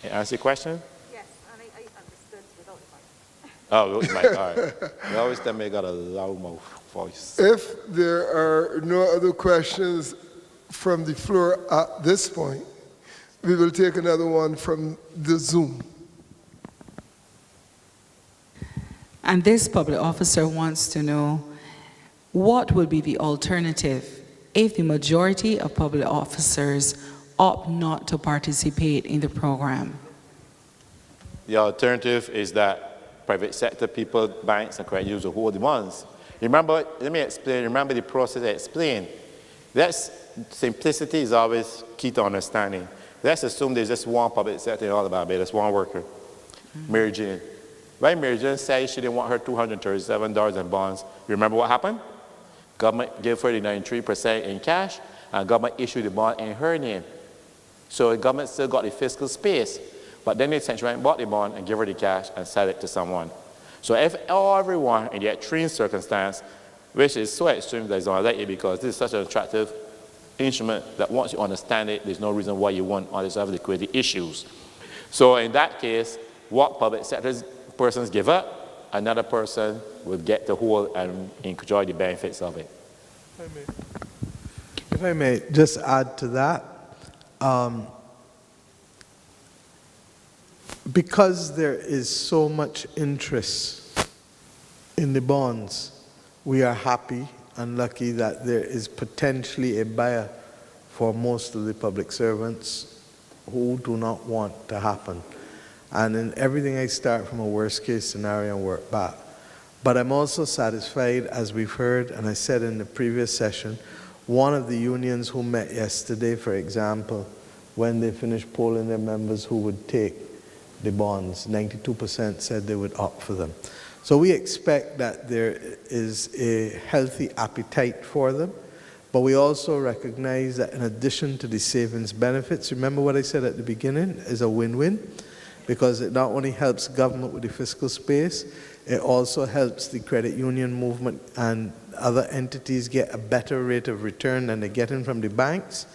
[SPEAKER 1] Answer your question?
[SPEAKER 6] Yes, and I understood without the mic.
[SPEAKER 1] Oh, without the mic, all right. They always tell me I got a loud mouth voice.
[SPEAKER 2] If there are no other questions from the floor at this point, we will take another one from the Zoom.
[SPEAKER 3] And this public officer wants to know, what would be the alternative if the majority of public officers opt not to participate in the program?
[SPEAKER 1] The alternative is that private sector people, banks, and credit unions will hold the bonds. Remember, let me explain, remember the process I explained. That's, simplicity is always key to understanding. Let's assume there's just one public sector in all of Barbados, one worker, Mary Jane. When Mary Jane said she didn't want her $237 in bonds, remember what happened? Government gave her the 93% in cash, and government issued the bond in her name. So the government still got the fiscal space, but then the central bank bought the bond and gave her the cash and sell it to someone. So if everyone in the extreme circumstance, which is so extreme that it's unlikely because this is such an attractive instrument that once you understand it, there's no reason why you want all these other liquidity issues. So in that case, what public sector persons give up, another person will get the whole and enjoy the benefits of it.
[SPEAKER 5] If I may just add to that, because there is so much interest in the bonds, we are happy and lucky that there is potentially a buyer for most of the public servants who do not want to happen. And in everything, I start from a worst case scenario and work back. But I'm also satisfied, as we've heard, and I said in the previous session, one of the unions who met yesterday, for example, when they finished polling their members who would take the bonds, 92% said they would opt for them. So we expect that there is a healthy appetite for them, but we also recognize that in addition to the savings benefits, remember what I said at the beginning, is a win-win, because it not only helps government with the fiscal space, it also helps the credit union movement and other entities get a better rate of return than they're getting from the banks.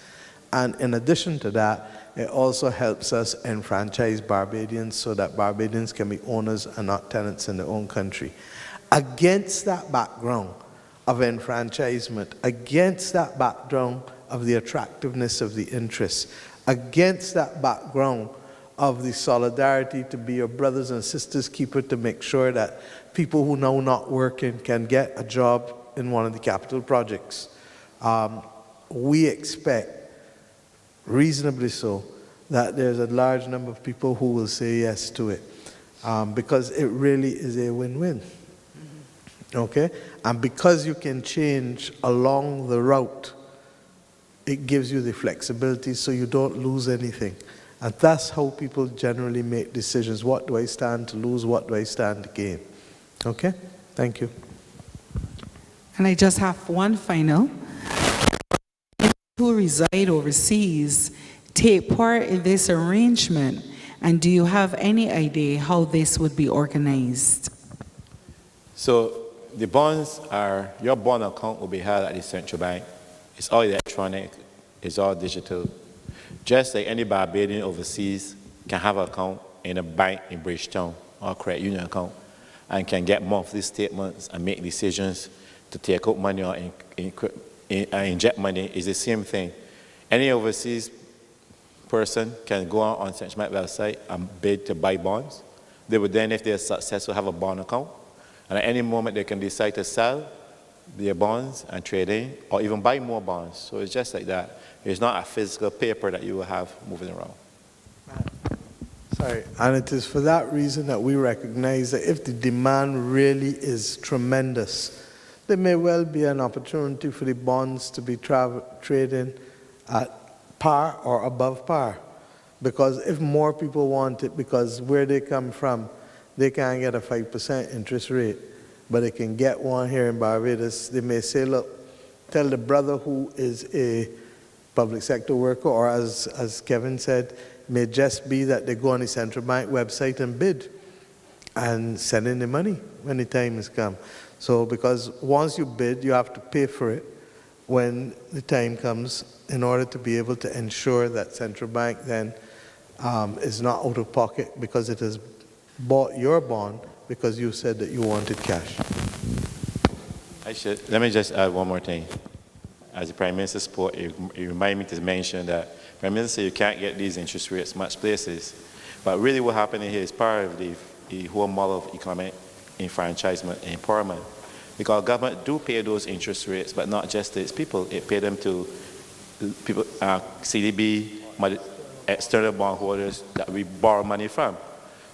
[SPEAKER 5] And in addition to that, it also helps us enfranchise Barbadians so that Barbadians can be owners and not tenants in their own country. Against that background of enfranchisement, against that background of the attractiveness of the interests, against that background of the solidarity to be your brothers and sisters keeper to make sure that people who now not working can get a job in one of the capital projects, we expect, reasonably so, that there's a large number of people who will say yes to it, because it really is a win-win. Okay? And because you can change along the route, it gives you the flexibility so you don't lose anything. And that's how people generally make decisions. What do I stand to lose? What do I stand to gain? Okay? Thank you.
[SPEAKER 3] And I just have one final. People who reside overseas take part in this arrangement, and do you have any idea how this would be organized?
[SPEAKER 1] So the bonds are, your bond account will be held at the central bank. It's all electronic, it's all digital. Just like any Barbadian overseas can have an account in a bank in Bridgetown or a credit union account and can get monthly statements and make decisions to take out money or inject money, is the same thing. Any overseas person can go on Central Bank website and bid to buy bonds. They would then, if they're successful, have a bond account. And at any moment, they can decide to sell their bonds and trade in, or even buy more bonds. So it's just like that. It's not a physical paper that you will have moving around.
[SPEAKER 5] Sorry. And it is for that reason that we recognize that if the demand really is tremendous, there may well be an opportunity for the bonds to be trading at par or above par. Because if more people want it, because where they come from, they can't get a 5% interest rate, but they can get one here in Barbados. They may say, look, tell the brother who is a public sector worker, or as Kevin said, may just be that they go on the central bank website and bid and send in the money when the time has come. So because once you bid, you have to pay for it when the time comes in order to be able to ensure that central bank then is not out of pocket because it has bought your bond because you said that you wanted cash.
[SPEAKER 1] Let me just add one more thing. As the Prime Minister spoke, you remind me to mention that Prime Minister said you can't get these interest rates much places. But really what happened here is part of the whole model of economic enfranchisement and empowerment. Because government do pay those interest rates, but not just to its people. It pay them to people, CDB, external bondholders that we borrow money from.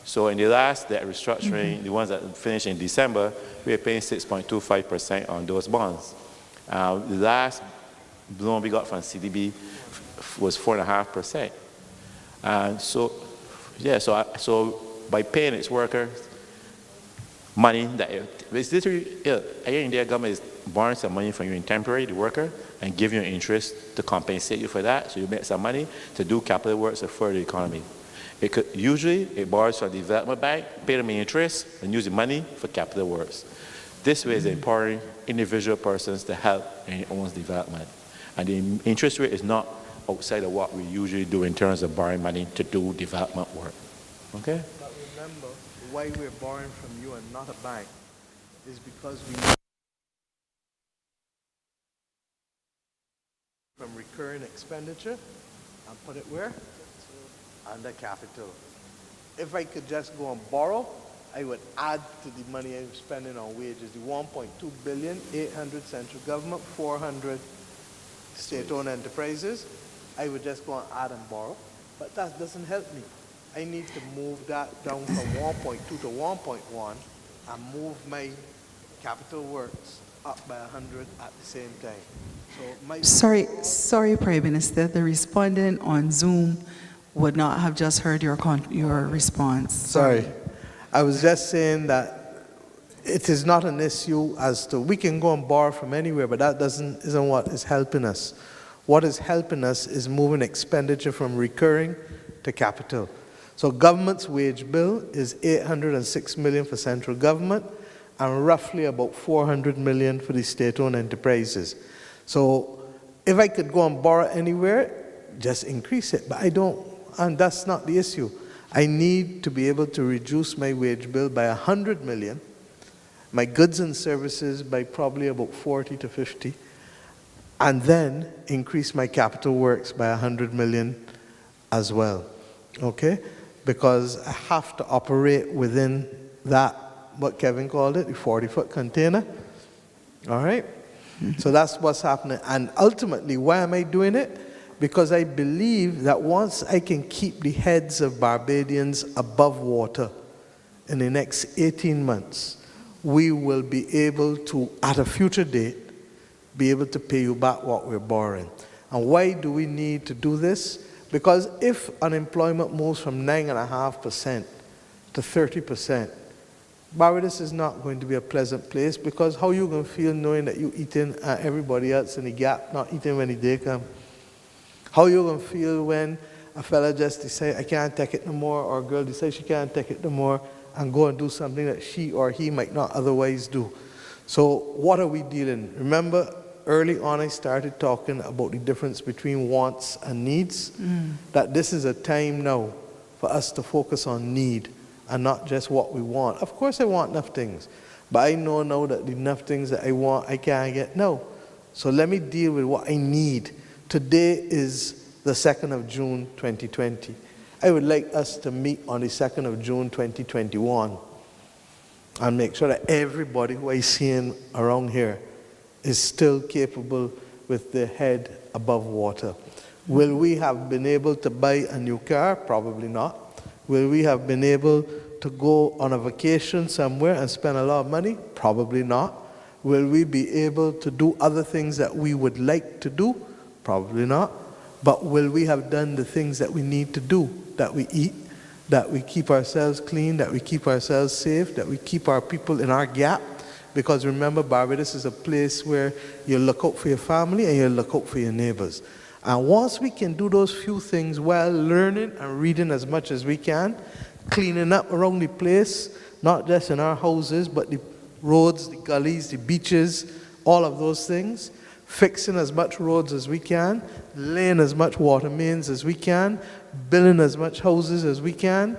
[SPEAKER 1] So in the last debt restructuring, the ones that finished in December, we were paying 6.25% on those bonds. The last loan we got from CDB was 4.5%. And so, yeah, so by paying its workers money that it's literally, India government is borrowing some money from you in temporary, the worker, and giving you interest to compensate you for that, so you make some money to do capital works to further the economy. Usually, it borrows from the development bank, pay them interest, and use the money for capital works. This way is empowering individual persons to help in their own development. And the interest rate is not outside of what we usually do in terms of borrowing money to do development work. Okay?
[SPEAKER 5] But remember, why we're borrowing from you and not a bank is because we from recurring expenditure and put it where? Under capital. If I could just go and borrow, I would add to the money I'm spending on wages. The 1.2 billion, 800 central government, 400 state-owned enterprises. I would just go and add and borrow, but that doesn't help me. I need to move that down from 1.2 to 1.1 and move my capital works up by 100 at the same time. So my
[SPEAKER 3] Sorry, Prime Minister, the respondent on Zoom would not have just heard your response.
[SPEAKER 5] Sorry. I was just saying that it is not an issue as to we can go and borrow from anywhere, but that isn't what is helping us. What is helping us is moving expenditure from recurring to capital. So government's wage bill is 806 million for central government and roughly about 400 million for the state-owned enterprises. So if I could go and borrow anywhere, just increase it, but I don't, and that's not the issue. I need to be able to reduce my wage bill by 100 million, my goods and services by probably about 40 to 50, and then increase my capital works by 100 million as well, okay? Because I have to operate within that, what Kevin called it, the 40-foot container, all right? So that's what's happening. And ultimately, why am I doing it? Because I believe that once I can keep the heads of Barbadians above water in the next 18 months, we will be able to, at a future date, be able to pay you back what we're borrowing. And why do we need to do this? Because if unemployment moves from 9.5% to 30%, Barbados is not going to be a pleasant place, because how you going to feel knowing that you eating and everybody else in the gap not eating when the day comes? How you going to feel when a fella just decide, I can't take it no more, or a girl decides she can't take it no more, and go and do something that she or he might not otherwise do? So what are we dealing? Remember, early on I started talking about the difference between wants and needs, that this is a time now for us to focus on need and not just what we want. Of course I want enough things, but I know now that the enough things that I want I can't get now. So let me deal with what I need. Today is the 2nd of June 2020. I would like us to meet on the 2nd of June 2021 and make sure that everybody who I see around here is still capable with their head above water. Will we have been able to buy a new car? Probably not. Will we have been able to go on a vacation somewhere and spend a lot of money? Probably not. Will we be able to do other things that we would like to do? Probably not. but will we have done the things that we need to do, that we eat, that we keep ourselves clean, that we keep ourselves safe, that we keep our people in our gap? Because remember, Barbados is a place where you look out for your family and you look out for your neighbors. And once we can do those few things well, learning and reading as much as we can, cleaning up around the place, not just in our houses, but the roads, the gullies, the beaches, all of those things, fixing as much roads as we can, laying as much water mains as we can, building as much houses as we can,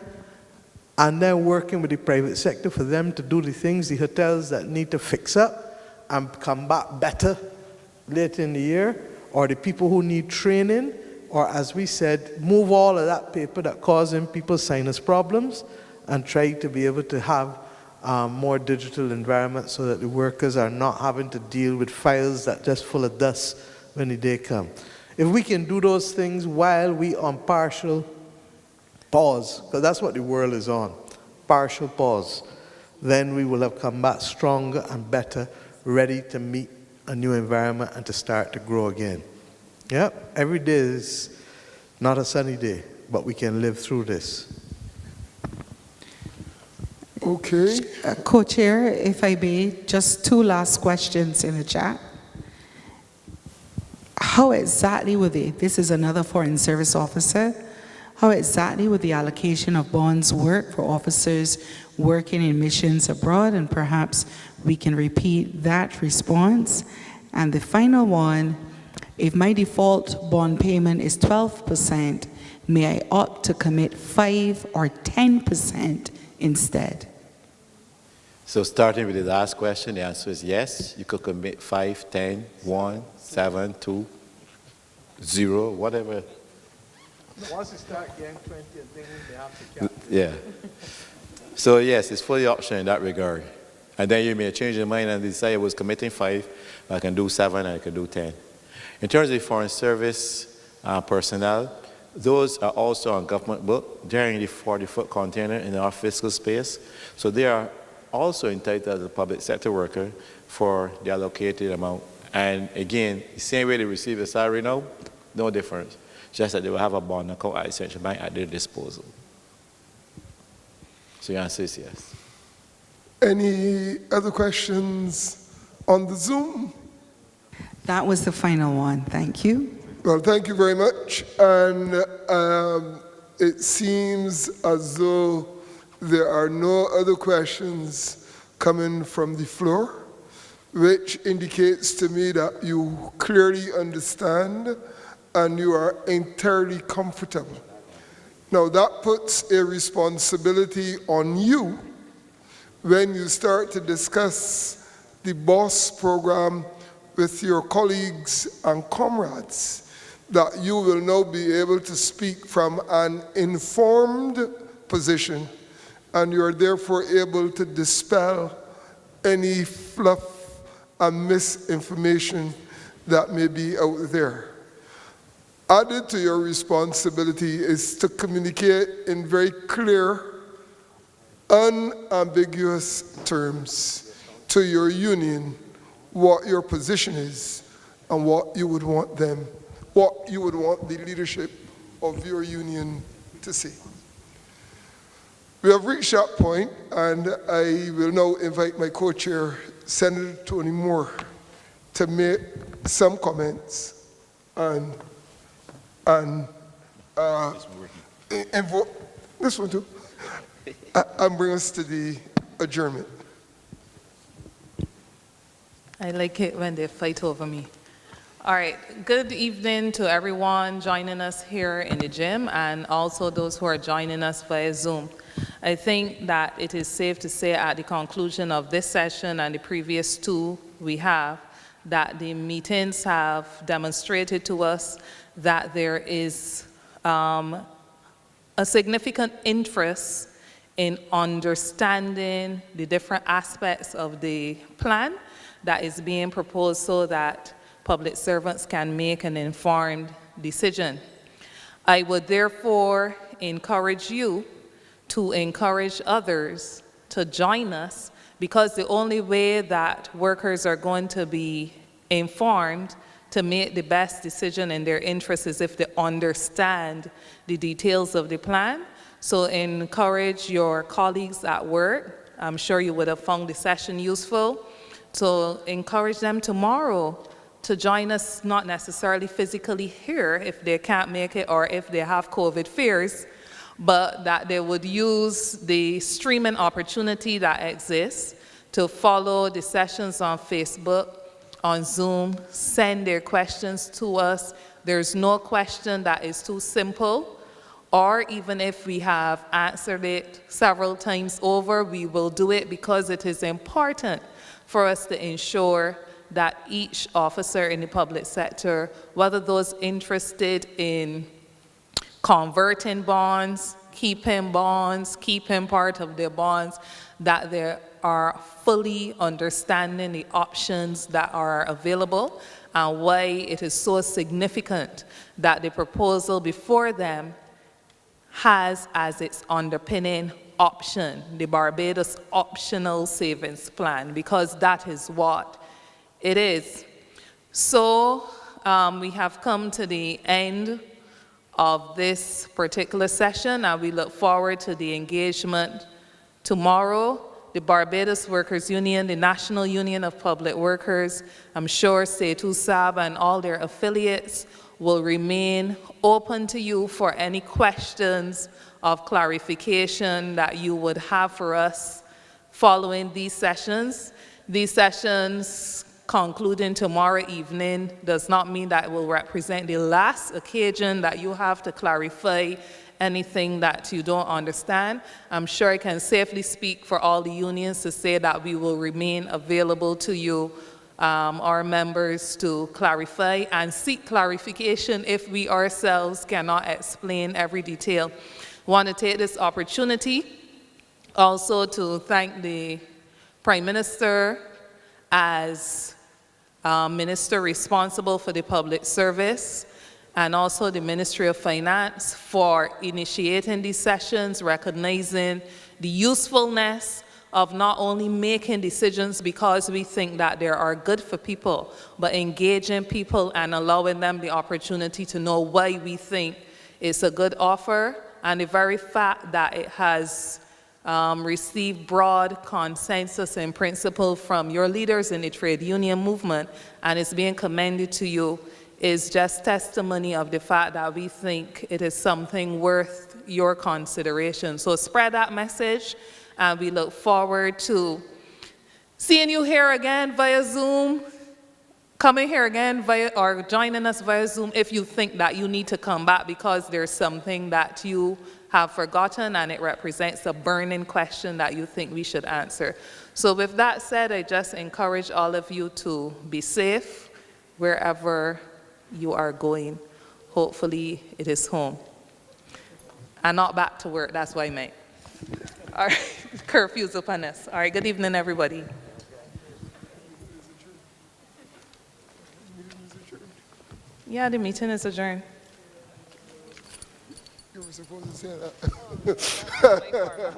[SPEAKER 5] and then working with the private sector for them to do the things, the hotels that need to fix up and come back better later in the year, or the people who need training, or as we said, move all of that paper that causing people sinus problems and try to be able to have more digital environment so that the workers are not having to deal with files that just full of dust when the day comes. If we can do those things while we on partial pause, because that's what the world is on, partial pause, then we will have come back stronger and better, ready to meet a new environment and to start to grow again. Yeah, every day is not a sunny day, but we can live through this.
[SPEAKER 2] Okay.
[SPEAKER 3] Co-chair, if I may, just 2 last questions in the chat. How exactly would this is another Foreign Service officer, how exactly would the allocation of bonds work for officers working in missions abroad? And perhaps we can repeat that response. And the final one, if my default bond payment is 12%, may I opt to commit 5 or 10% instead?
[SPEAKER 1] So starting with the last question, the answer is yes. You could commit 5, 10, 1, 7, 2, 0, whatever.
[SPEAKER 5] Once you start getting 20 and things, they have to cap.
[SPEAKER 1] Yeah. So yes, it's fully optional in that regard. And then you may change your mind and decide I was committing 5, I can do 7, I can do 10. In terms of the Foreign Service personnel, those are also on government book. They're in the 40-foot container in our fiscal space. So they are also entitled as a public sector worker for the allocated amount. And again, the same way they receive a salary now, no difference. Just that they will have a bond account at the central bank at their disposal. So your answer is yes.
[SPEAKER 2] Any other questions on the Zoom?
[SPEAKER 3] That was the final one. Thank you.
[SPEAKER 2] Well, thank you very much. And it seems as though there are no other questions coming from the floor, which indicates to me that you clearly understand and you are entirely comfortable. Now, that puts a responsibility on you when you start to discuss the BOSS program with your colleagues and comrades, that you will now be able to speak from an informed position, and you are therefore able to dispel any fluff and misinformation that may be out there. Added to your responsibility is to communicate in very clear, unambiguous terms to your union what your position is and what you would want them, what you would want the leadership of your union to say. We have reached that point, and I will now invite my co-chair, Senator Tony Moore, to make some comments and vote this one too, and bring us to the adjournment.
[SPEAKER 7] I like it when they fight over me. All right, good evening to everyone joining us here in the gym and also those who are joining us via Zoom. I think that it is safe to say at the conclusion of this session and the previous 2 we have, that the meetings have demonstrated to us that there is a significant interest in understanding the different aspects of the plan that is being proposed so that public servants can make an informed decision. I would therefore encourage you to encourage others to join us, because the only way that workers are going to be informed to make the best decision in their interest is if they understand the details of the plan. So encourage your colleagues at work. I'm sure you would have found the session useful. So encourage them tomorrow to join us, not necessarily physically here if they can't make it or if they have COVID fears, but that they would use the streaming opportunity that exists to follow the sessions on Facebook, on Zoom, send their questions to us. There's no question that is too simple, or even if we have answered it several times over, we will do it because it is important for us to ensure that each officer in the public sector, whether those interested in converting bonds, keeping part of their bonds, that they are fully understanding the options that are available and why it is so significant that the proposal before them has as its underpinning option, the Barbados Optional Savings Plan, because that is what it is. So we have come to the end of this particular session, and we look forward to the engagement tomorrow. The Barbados Workers Union, the National Union of Public Workers, I'm sure CTUSAB and all their affiliates will remain open to you for any questions of clarification that you would have for us following these sessions. These sessions concluding tomorrow evening does not mean that it will represent the last occasion that you have to clarify anything that you don't understand. I'm sure I can safely speak for all the unions to say that we will remain available to you, our members, to clarify and seek clarification if we ourselves cannot explain every detail. I want to take this opportunity also to thank the Prime Minister as Minister responsible for the public service, and also the Ministry of Finance for initiating these sessions, recognizing the usefulness of not only making decisions because we think that they are good for people, but engaging people and allowing them the opportunity to know why we think it's a good offer, and the very fact that it has received broad consensus and principle from your leaders in the trade union movement and is being commended to you is just testimony of the fact that we think it is something worth your consideration. So spread that message, and we look forward to seeing you here again via Zoom, coming here again via, or joining us via Zoom if you think that you need to come back because there's something that you have forgotten and it represents a burning question that you think we should answer. So with that said, I just encourage all of you to be safe wherever you are going. Hopefully it is home. And not back to work, that's what I meant. All right, curfew's upon us. All right, good evening, everybody. Yeah, the meeting is adjourned.
[SPEAKER 2] You were supposed to say that.